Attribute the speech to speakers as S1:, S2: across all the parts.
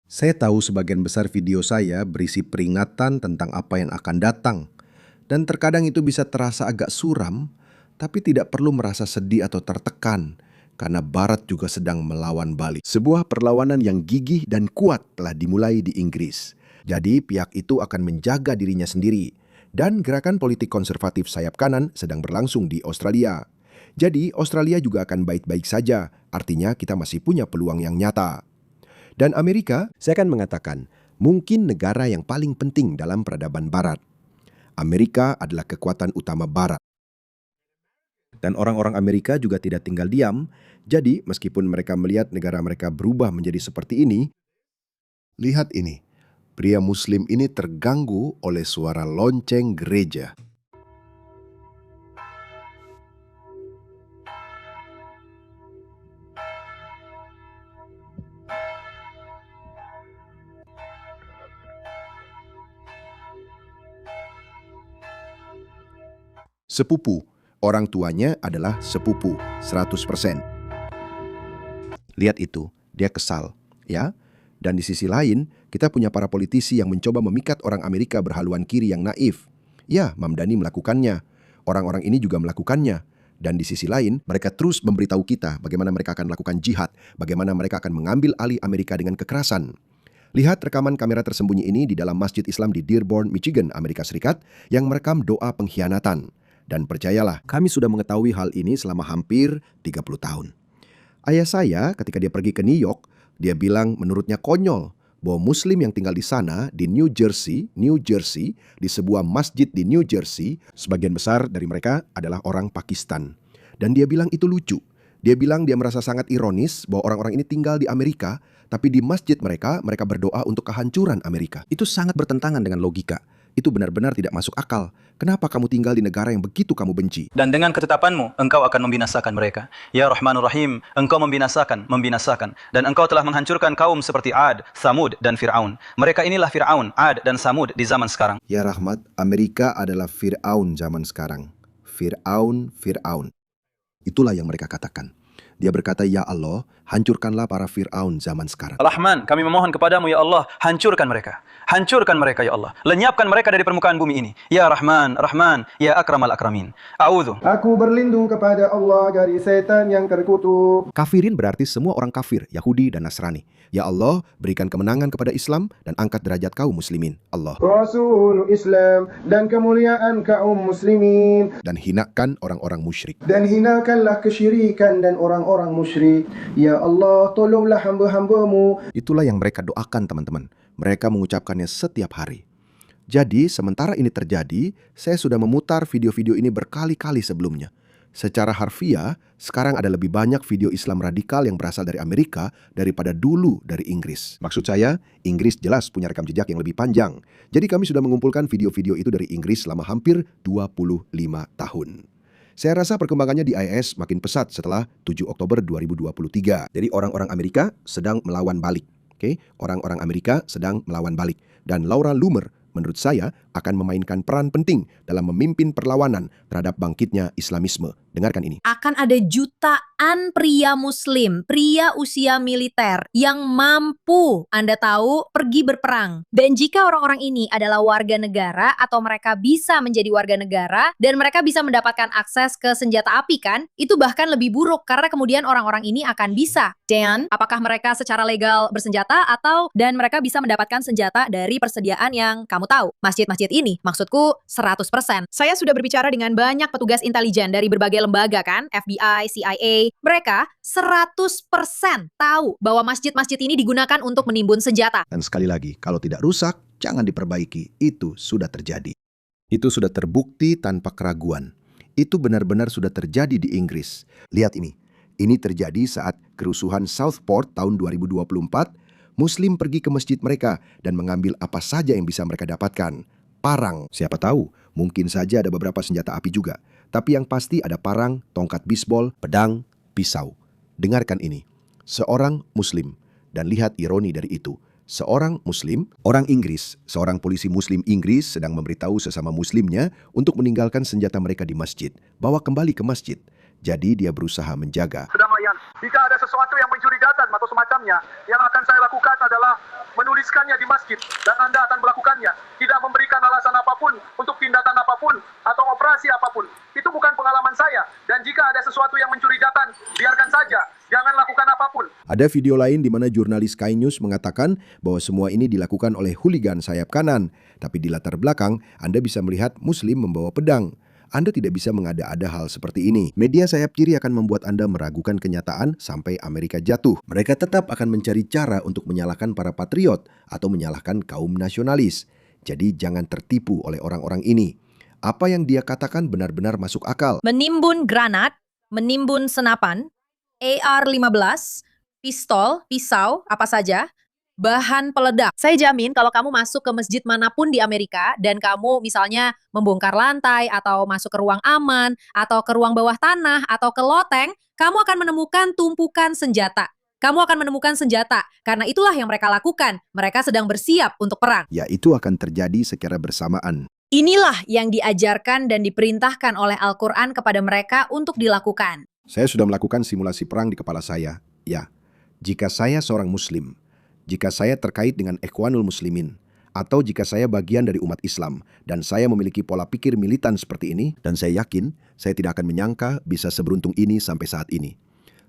S1: Saya tahu sebagian besar video saya berisi peringatan tentang apa yang akan datang, dan terkadang itu bisa terasa agak suram, tapi tidak perlu merasa sedih atau tertekan, karena Barat juga sedang melawan balik. Sebuah perlawanan yang gigih dan kuat telah dimulai di Inggris. Jadi pihak itu akan menjaga dirinya sendiri, dan gerakan politik konservatif sayap kanan sedang berlangsung di Australia. Jadi Australia juga akan baik-baik saja, artinya kita masih punya peluang yang nyata. Dan Amerika, saya akan mengatakan, mungkin negara yang paling penting dalam peradaban Barat. Amerika adalah kekuatan utama Barat. Dan orang-orang Amerika juga tidak tinggal diam, jadi meskipun mereka melihat negara mereka berubah menjadi seperti ini, lihat ini, pria Muslim ini terganggu oleh suara lonceng gereja. Sepupu, orang tuanya adalah sepupu, 100%. Lihat itu, dia kesal, ya. Dan di sisi lain, kita punya para politisi yang mencoba memikat orang Amerika berhaluan kiri yang naif. Ya, Mamdani melakukannya. Orang-orang ini juga melakukannya. Dan di sisi lain, mereka terus memberitahu kita bagaimana mereka akan melakukan jihad, bagaimana mereka akan mengambil alih Amerika dengan kekerasan. Lihat rekaman kamera tersembunyi ini di dalam Masjid Islam di Dearborn, Michigan, Amerika Serikat, yang merekam doa pengkhianatan. Dan percayalah, kami sudah mengetahui hal ini selama hampir 30 tahun. Ayah saya ketika dia pergi ke New York, dia bilang menurutnya konyol bahwa Muslim yang tinggal di sana, di New Jersey, di sebuah masjid di New Jersey, sebagian besar dari mereka adalah orang Pakistan. Dan dia bilang itu lucu. Dia bilang dia merasa sangat ironis bahwa orang-orang ini tinggal di Amerika, tapi di masjid mereka berdoa untuk kehancuran Amerika. Itu sangat bertentangan dengan logika. Itu benar-benar tidak masuk akal. Kenapa kamu tinggal di negara yang begitu kamu benci?
S2: Dan dengan ketetapanmu, engkau akan membinasakan mereka. Ya Rahmanur Rahim, engkau membinasakan. Dan engkau telah menghancurkan kaum seperti Ad, Samud, dan Fir'aun. Mereka inilah Fir'aun, Ad, dan Samud di zaman sekarang.
S1: Ya Rahmat, Amerika adalah Fir'aun zaman sekarang. Fir'aun. Itulah yang mereka katakan. Dia berkata, ya Allah, hancurkanlah para Fir'aun zaman sekarang.
S2: Rahman, kami memohon kepadamu ya Allah, hancurkan mereka. Hancurkan mereka ya Allah. Lenyapkan mereka dari permukaan bumi ini. Ya Rahman, ya Akramal Akramin. A'udhu.
S3: Aku berlindung kepada Allah dari setan yang terkutuk.
S1: Kafirin berarti semua orang kafir, Yahudi dan Nasrani. Ya Allah, berikan kemenangan kepada Islam dan angkat derajat kaum muslimin. Allah.
S3: Rasul Islam dan kemuliaan kaum muslimin.
S1: Dan hinakan orang-orang musyrik.
S3: Dan hinakanlah kesyirikan dan orang-orang musyrik. Ya Allah, tolonglah hamba-hambamu.
S1: Itulah yang mereka doakan, teman-teman. Mereka mengucapkannya setiap hari. Jadi, sementara ini terjadi, saya sudah memutar video-video ini berkali-kali sebelumnya. Secara harfiah, sekarang ada lebih banyak video Islam radikal yang berasal dari Amerika daripada dulu dari Inggris. Maksud saya, Inggris jelas punya rekam jejak yang lebih panjang. Jadi kami sudah mengumpulkan video-video itu dari Inggris selama hampir 25 tahun. Saya rasa perkembangannya di IS makin pesat setelah 7 Oktober 2023. Jadi orang-orang Amerika sedang melawan balik. Orang-orang Amerika sedang melawan balik. Dan Laura Loomer, menurut saya, akan memainkan peran penting dalam memimpin perlawanan terhadap bangkitnya Islamisme. Dengarkan ini.
S4: Akan ada jutaan pria muslim, pria usia militer yang mampu, Anda tahu, pergi berperang. Dan jika orang-orang ini adalah warga negara atau mereka bisa menjadi warga negara dan mereka bisa mendapatkan akses ke senjata api kan, itu bahkan lebih buruk karena kemudian orang-orang ini akan bisa. Dan apakah mereka secara legal bersenjata dan mereka bisa mendapatkan senjata dari persediaan yang kamu tahu. Masjid-masjid ini, maksudku 100%. Saya sudah berbicara dengan banyak petugas intelijen dari berbagai lembaga kan, FBI, CIA. Mereka 100% tahu bahwa masjid-masjid ini digunakan untuk menimbun senjata.
S1: Dan sekali lagi, kalau tidak rusak, jangan diperbaiki. Itu sudah terjadi. Itu sudah terbukti tanpa keraguan. Itu benar-benar sudah terjadi di Inggris. Lihat ini. Ini terjadi saat kerusuhan Southport tahun 2024. Muslim pergi ke masjid mereka dan mengambil apa saja yang bisa mereka dapatkan. Parang, siapa tahu, mungkin saja ada beberapa senjata api juga. Tapi yang pasti ada parang, tongkat bisbol, pedang, pisau. Dengarkan ini. Seorang Muslim, dan lihat ironi dari itu. Seorang Muslim, orang Inggris, seorang polisi Muslim Inggris sedang memberitahu sesama Muslimnya untuk meninggalkan senjata mereka di masjid. Bawa kembali ke masjid. Jadi dia berusaha menjaga.
S5: Kedamaian. Jika ada sesuatu yang mencurigakan atau semacamnya, yang akan saya lakukan adalah menuliskannya di masjid dan Anda akan melakukannya. Tidak memberikan alasan apapun untuk tindakan apapun atau operasi apapun. Itu bukan pengalaman saya. Dan jika ada sesuatu yang mencurigakan, biarkan saja. Jangan lakukan apapun.
S1: Ada video lain di mana jurnalis Sky News mengatakan bahwa semua ini dilakukan oleh hooligan sayap kanan. Tapi di latar belakang, Anda bisa melihat Muslim membawa pedang. Anda tidak bisa mengada-ada hal seperti ini. Media sayap kiri akan membuat Anda meragukan kenyataan sampai Amerika jatuh. Mereka tetap akan mencari cara untuk menyalahkan para patriot atau menyalahkan kaum nasionalis. Jadi jangan tertipu oleh orang-orang ini. Apa yang dia katakan benar-benar masuk akal.
S4: Menimbun granat, menimbun senapan, AR-15, pistol, pisau, apa saja, bahan peledak. Saya jamin kalau kamu masuk ke masjid manapun di Amerika dan kamu misalnya membongkar lantai atau masuk ke ruang aman atau ke ruang bawah tanah atau ke loteng, kamu akan menemukan tumpukan senjata. Kamu akan menemukan senjata karena itulah yang mereka lakukan. Mereka sedang bersiap untuk perang.
S1: Ya, itu akan terjadi secara bersamaan.
S4: Inilah yang diajarkan dan diperintahkan oleh Al-Quran kepada mereka untuk dilakukan.
S1: Saya sudah melakukan simulasi perang di kepala saya. Ya, jika saya seorang Muslim, jika saya terkait dengan Ikhwanul Muslimin, atau jika saya bagian dari umat Islam, dan saya memiliki pola pikir militan seperti ini, dan saya yakin saya tidak akan menyangka bisa seberuntung ini sampai saat ini,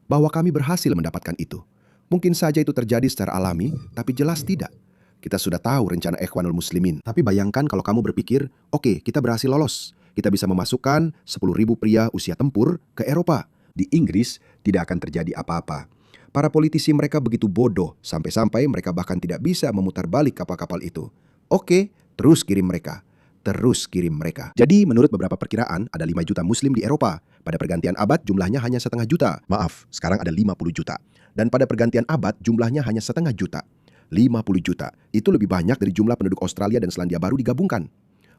S1: bahwa kami berhasil mendapatkan itu. Mungkin saja itu terjadi secara alami, tapi jelas tidak. Kita sudah tahu rencana Ikhwanul Muslimin. Tapi bayangkan kalau kamu berpikir, oke, kita berhasil lolos. Kita bisa memasukkan 10.000 pria usia tempur ke Eropa. Di Inggris tidak akan terjadi apa-apa. Para politisi mereka begitu bodoh, sampai-sampai mereka bahkan tidak bisa memutar balik kapal-kapal itu. Oke, terus kirim mereka. Terus kirim mereka. Jadi menurut beberapa perkiraan, ada 5 juta Muslim di Eropa. Pada pergantian abad jumlahnya hanya 0,5 juta. Maaf, sekarang ada 50 juta. Dan pada pergantian abad jumlahnya hanya 0,5 juta. 50 juta. Itu lebih banyak dari jumlah penduduk Australia dan Selandia Baru digabungkan.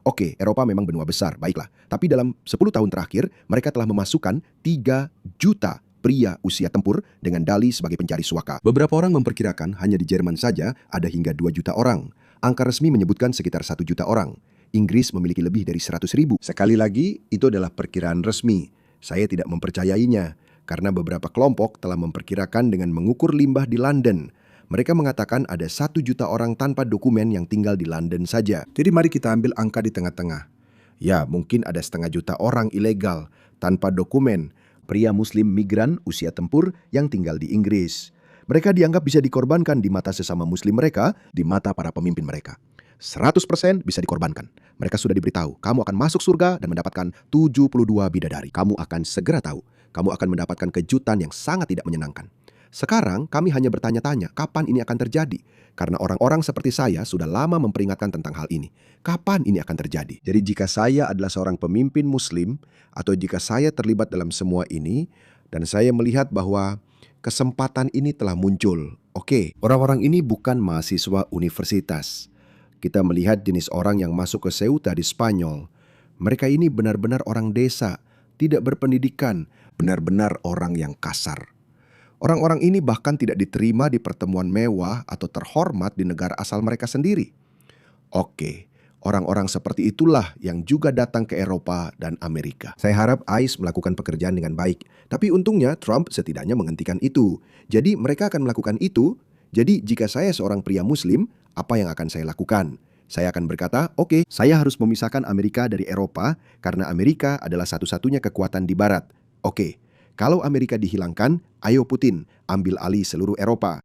S1: Oke, Eropa memang benua besar, baiklah. Tapi dalam 10 tahun terakhir, mereka telah memasukkan 3 juta pria usia tempur dengan dalih sebagai pencari suaka. Beberapa orang memperkirakan hanya di Jerman saja ada hingga 2 juta orang. Angka resmi menyebutkan sekitar 1 juta orang. Inggris memiliki lebih dari 100.000. Sekali lagi, itu adalah perkiraan resmi. Saya tidak mempercayainya, karena beberapa kelompok telah memperkirakan dengan mengukur limbah di London. Mereka mengatakan ada 1 juta orang tanpa dokumen yang tinggal di London saja. Jadi mari kita ambil angka di tengah-tengah. Ya, mungkin ada 0,5 juta orang ilegal, tanpa dokumen, pria Muslim migran usia tempur yang tinggal di Inggris. Mereka dianggap bisa dikorbankan di mata sesama Muslim mereka, di mata para pemimpin mereka. 100% bisa dikorbankan. Mereka sudah diberitahu, kamu akan masuk surga dan mendapatkan 72 bidadari. Kamu akan segera tahu, kamu akan mendapatkan kejutan yang sangat tidak menyenangkan. Sekarang kami hanya bertanya-tanya kapan ini akan terjadi. Karena orang-orang seperti saya sudah lama memperingatkan tentang hal ini. Kapan ini akan terjadi? Jadi jika saya adalah seorang pemimpin Muslim, atau jika saya terlibat dalam semua ini, dan saya melihat bahwa kesempatan ini telah muncul. Oke, orang-orang ini bukan mahasiswa universitas. Kita melihat jenis orang yang masuk ke Ceuta di Spanyol. Mereka ini benar-benar orang desa, tidak berpendidikan, benar-benar orang yang kasar. Orang-orang ini bahkan tidak diterima di pertemuan mewah atau terhormat di negara asal mereka sendiri. Oke, orang-orang seperti itulah yang juga datang ke Eropa dan Amerika. Saya harap ICE melakukan pekerjaan dengan baik. Tapi untungnya Trump setidaknya menghentikan itu. Jadi mereka akan melakukan itu. Jadi jika saya seorang pria Muslim, apa yang akan saya lakukan? Saya akan berkata, oke, saya harus memisahkan Amerika dari Eropa karena Amerika adalah satu-satunya kekuatan di Barat. Oke. Kalau Amerika dihilangkan, ayo Putin, ambil alih seluruh Eropa.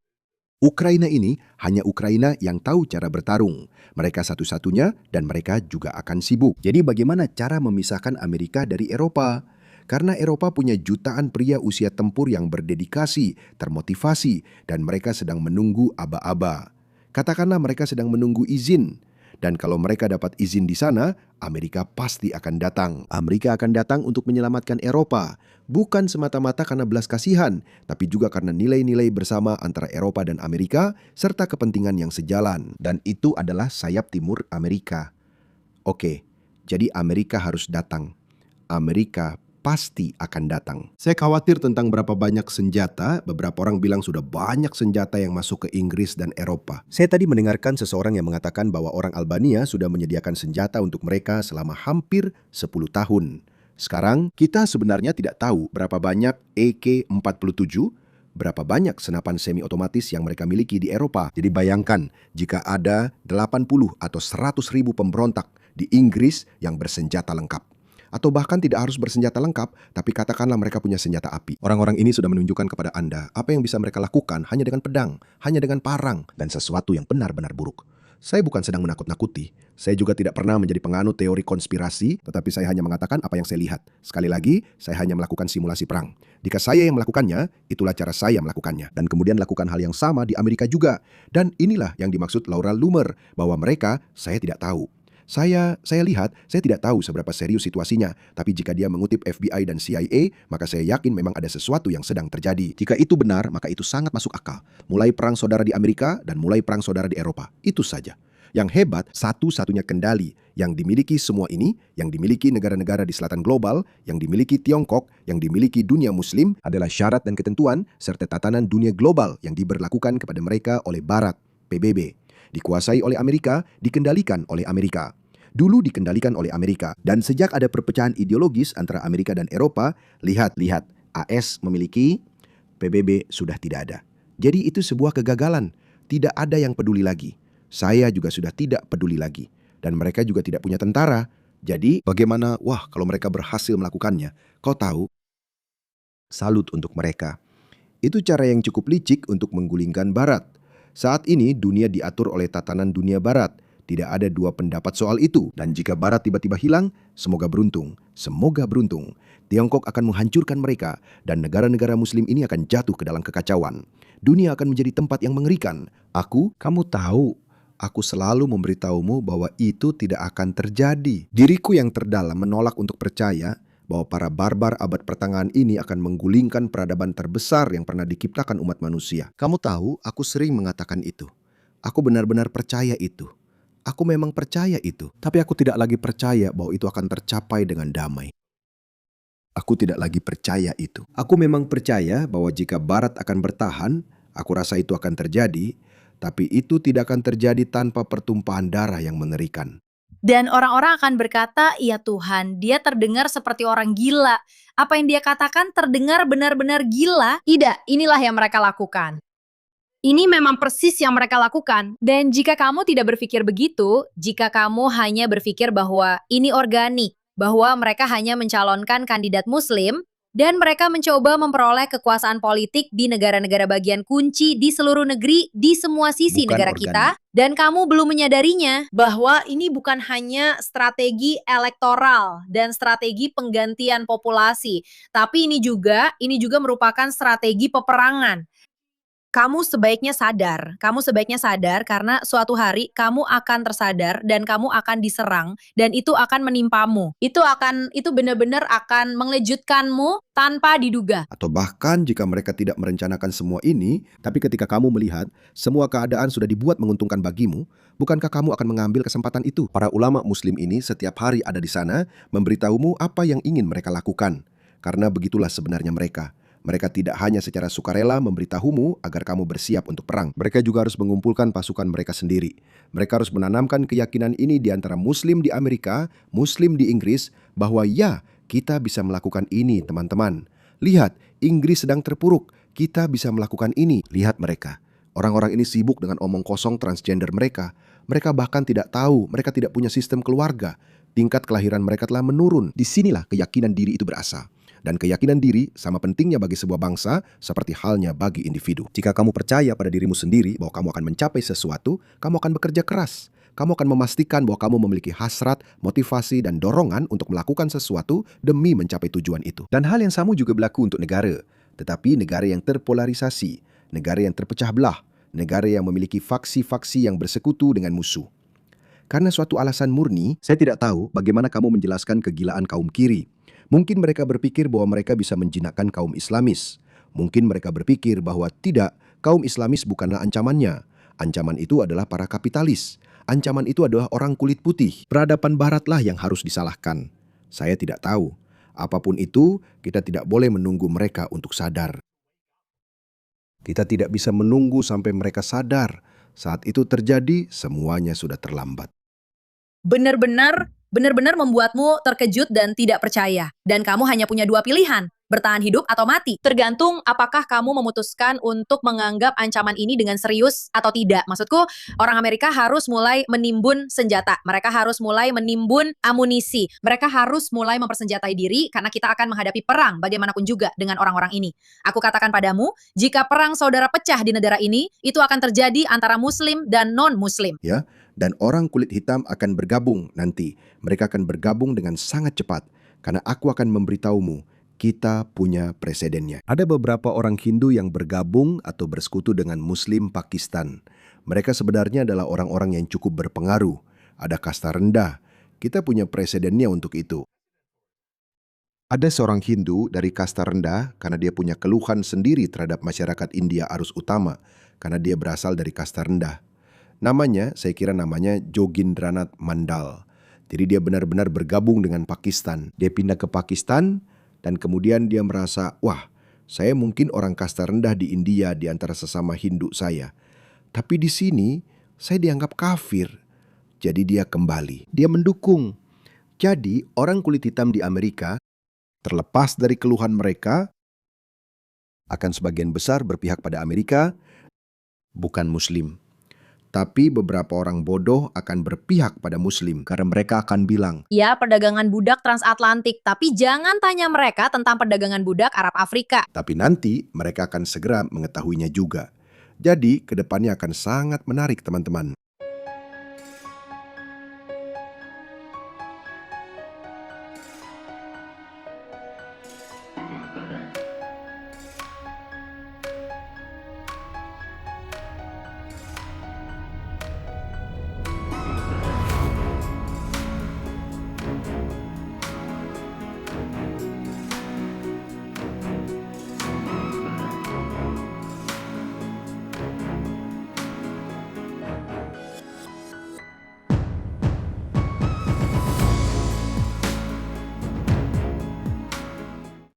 S1: Ukraina ini hanya Ukraina yang tahu cara bertarung. Mereka satu-satunya dan mereka juga akan sibuk. Jadi bagaimana cara memisahkan Amerika dari Eropa? Karena Eropa punya jutaan pria usia tempur yang berdedikasi, termotivasi, dan mereka sedang menunggu aba-aba. Katakanlah mereka sedang menunggu izin. Dan kalau mereka dapat izin di sana, Amerika pasti akan datang. Amerika akan datang untuk menyelamatkan Eropa. Bukan semata-mata karena belas kasihan, tapi juga karena nilai-nilai bersama antara Eropa dan Amerika, serta kepentingan yang sejalan. Dan itu adalah sayap timur Amerika. Oke, jadi Amerika harus datang. Amerika pasti akan datang. Saya khawatir tentang berapa banyak senjata. Beberapa orang bilang sudah banyak senjata yang masuk ke Inggris dan Eropa. Saya tadi mendengarkan seseorang yang mengatakan bahwa orang Albania sudah menyediakan senjata untuk mereka selama hampir 10 tahun. Sekarang, kita sebenarnya tidak tahu berapa banyak AK-47, berapa banyak senapan semi-otomatis yang mereka miliki di Eropa. Jadi bayangkan jika ada 80 atau 100 ribu pemberontak di Inggris yang bersenjata lengkap. Atau bahkan tidak harus bersenjata lengkap, tapi katakanlah mereka punya senjata api. Orang-orang ini sudah menunjukkan kepada Anda apa yang bisa mereka lakukan hanya dengan pedang, hanya dengan parang, dan sesuatu yang benar-benar buruk. Saya bukan sedang menakut-nakuti. Saya juga tidak pernah menjadi penganut teori konspirasi, tetapi saya hanya mengatakan apa yang saya lihat. Sekali lagi, saya hanya melakukan simulasi perang. Jika saya yang melakukannya, itulah cara saya melakukannya. Dan kemudian lakukan hal yang sama di Amerika juga. Dan inilah yang dimaksud Laura Loomer, bahwa mereka, saya tidak tahu. Saya lihat, saya tidak tahu seberapa serius situasinya. Tapi jika dia mengutip FBI dan CIA, maka saya yakin memang ada sesuatu yang sedang terjadi. Jika itu benar, maka itu sangat masuk akal. Mulai perang saudara di Amerika dan mulai perang saudara di Eropa. Itu saja. Yang hebat, satu-satunya kendali yang dimiliki semua ini, yang dimiliki negara-negara di selatan global, yang dimiliki Tiongkok, yang dimiliki dunia muslim adalah syarat dan ketentuan serta tatanan dunia global yang diberlakukan kepada mereka oleh Barat, PBB. Dikuasai oleh Amerika, dikendalikan oleh Amerika. Dulu dikendalikan oleh Amerika. Dan sejak ada perpecahan ideologis antara Amerika dan Eropa, lihat, AS memiliki, PBB sudah tidak ada. Jadi itu sebuah kegagalan. Tidak ada yang peduli lagi. Saya juga sudah tidak peduli lagi. Dan mereka juga tidak punya tentara. Jadi bagaimana, kalau mereka berhasil melakukannya. Kau tahu, salut untuk mereka. Itu cara yang cukup licik untuk menggulingkan Barat. Saat ini dunia diatur oleh tatanan dunia Barat. Tidak ada dua pendapat soal itu. Dan jika Barat tiba-tiba hilang, semoga beruntung. Semoga beruntung. Tiongkok akan menghancurkan mereka. Dan negara-negara muslim ini akan jatuh ke dalam kekacauan. Dunia akan menjadi tempat yang mengerikan. Kamu tahu, aku selalu memberitahumu bahwa itu tidak akan terjadi. Diriku yang terdalam menolak untuk percaya bahwa para barbar abad pertengahan ini akan menggulingkan peradaban terbesar yang pernah diciptakan umat manusia. Kamu tahu, aku sering mengatakan itu. Aku benar-benar percaya itu. Aku memang percaya itu. Tapi aku tidak lagi percaya bahwa itu akan tercapai dengan damai. Aku tidak lagi percaya itu. Aku memang percaya bahwa jika Barat akan bertahan, aku rasa itu akan terjadi, tapi itu tidak akan terjadi tanpa pertumpahan darah yang mengerikan.
S4: Dan orang-orang akan berkata, ya Tuhan, dia terdengar seperti orang gila. Apa yang dia katakan terdengar benar-benar gila? Tidak, inilah yang mereka lakukan. Ini memang persis yang mereka lakukan. Dan jika kamu tidak berpikir begitu, jika kamu hanya berpikir bahwa ini organik, bahwa mereka hanya mencalonkan kandidat muslim, dan mereka mencoba memperoleh kekuasaan politik di negara-negara bagian kunci di seluruh negeri, di semua sisi
S1: Bukan
S4: negara
S1: organik.
S4: kita, dan kamu belum menyadarinya bahwa ini bukan hanya strategi elektoral dan strategi penggantian populasi, tapi ini juga merupakan strategi peperangan. Kamu sebaiknya sadar karena suatu hari kamu akan tersadar dan kamu akan diserang dan itu akan menimpamu. Itu benar-benar akan mengejutkanmu tanpa diduga.
S1: Atau bahkan jika mereka tidak merencanakan semua ini, tapi ketika kamu melihat semua keadaan sudah dibuat menguntungkan bagimu, bukankah kamu akan mengambil kesempatan itu? Para ulama muslim ini setiap hari ada di sana memberitahumu apa yang ingin mereka lakukan. Karena begitulah sebenarnya mereka. Mereka tidak hanya secara sukarela memberitahumu agar kamu bersiap untuk perang. Mereka juga harus mengumpulkan pasukan mereka sendiri. Mereka harus menanamkan keyakinan ini di antara muslim di Amerika, muslim di Inggris, bahwa ya, kita bisa melakukan ini, teman-teman. Lihat, Inggris sedang terpuruk. Kita bisa melakukan ini. Lihat mereka. Orang-orang ini sibuk dengan omong kosong transgender mereka. Mereka bahkan tidak tahu, mereka tidak punya sistem keluarga. Tingkat kelahiran mereka telah menurun. Disinilah keyakinan diri itu berasal. Dan keyakinan diri sama pentingnya bagi sebuah bangsa seperti halnya bagi individu. Jika kamu percaya pada dirimu sendiri bahwa kamu akan mencapai sesuatu, kamu akan bekerja keras. Kamu akan memastikan bahwa kamu memiliki hasrat, motivasi, dan dorongan untuk melakukan sesuatu demi mencapai tujuan itu. Dan hal yang sama juga berlaku untuk negara. Tetapi negara yang terpolarisasi, negara yang terpecah belah, negara yang memiliki faksi-faksi yang bersekutu dengan musuh. Karena suatu alasan murni, saya tidak tahu bagaimana kamu menjelaskan kegilaan kaum kiri. Mungkin mereka berpikir bahwa mereka bisa menjinakkan kaum Islamis. Mungkin mereka berpikir bahwa tidak, kaum Islamis bukanlah ancamannya. Ancaman itu adalah para kapitalis. Ancaman itu adalah orang kulit putih. Peradaban baratlah yang harus disalahkan. Saya tidak tahu. Apapun itu, kita tidak boleh menunggu mereka untuk sadar. Kita tidak bisa menunggu sampai mereka sadar. Saat itu terjadi, semuanya sudah terlambat.
S4: Benar-benar benar-benar membuatmu terkejut dan tidak percaya. Dan kamu hanya punya dua pilihan, bertahan hidup atau mati. Tergantung apakah kamu memutuskan untuk menganggap ancaman ini dengan serius atau tidak. Maksudku, orang Amerika harus mulai menimbun senjata. Mereka harus mulai menimbun amunisi. Mereka harus mulai mempersenjatai diri karena kita akan menghadapi perang bagaimanapun juga dengan orang-orang ini. Aku katakan padamu, jika perang saudara pecah di negara ini, itu akan terjadi antara Muslim dan non-Muslim.
S1: Ya, dan orang kulit hitam akan bergabung nanti. Mereka akan bergabung dengan sangat cepat. Karena aku akan memberitahumu, kita punya presidennya. Ada beberapa orang Hindu yang bergabung atau bersekutu dengan Muslim Pakistan. Mereka sebenarnya adalah orang-orang yang cukup berpengaruh. Ada kasta rendah. Kita punya presidennya untuk itu. Ada seorang Hindu dari kasta rendah karena dia punya keluhan sendiri terhadap masyarakat India arus utama karena dia berasal dari kasta rendah. Saya kira namanya Jogindranath Mandal. Jadi dia benar-benar bergabung dengan Pakistan. Dia pindah ke Pakistan dan kemudian dia merasa, wah, saya mungkin orang kasta rendah di India di antara sesama Hindu saya. Tapi di sini saya dianggap kafir. Jadi dia kembali. Dia mendukung. Jadi orang kulit hitam di Amerika, terlepas dari keluhan mereka, akan sebagian besar berpihak pada Amerika, bukan Muslim. Tapi beberapa orang bodoh akan berpihak pada Muslim karena mereka akan bilang,
S4: Ya, perdagangan budak transatlantik, tapi jangan tanya mereka tentang perdagangan budak Arab Afrika.
S1: tapi nanti mereka akan segera mengetahuinya juga. Jadi, kedepannya akan sangat menarik teman-teman.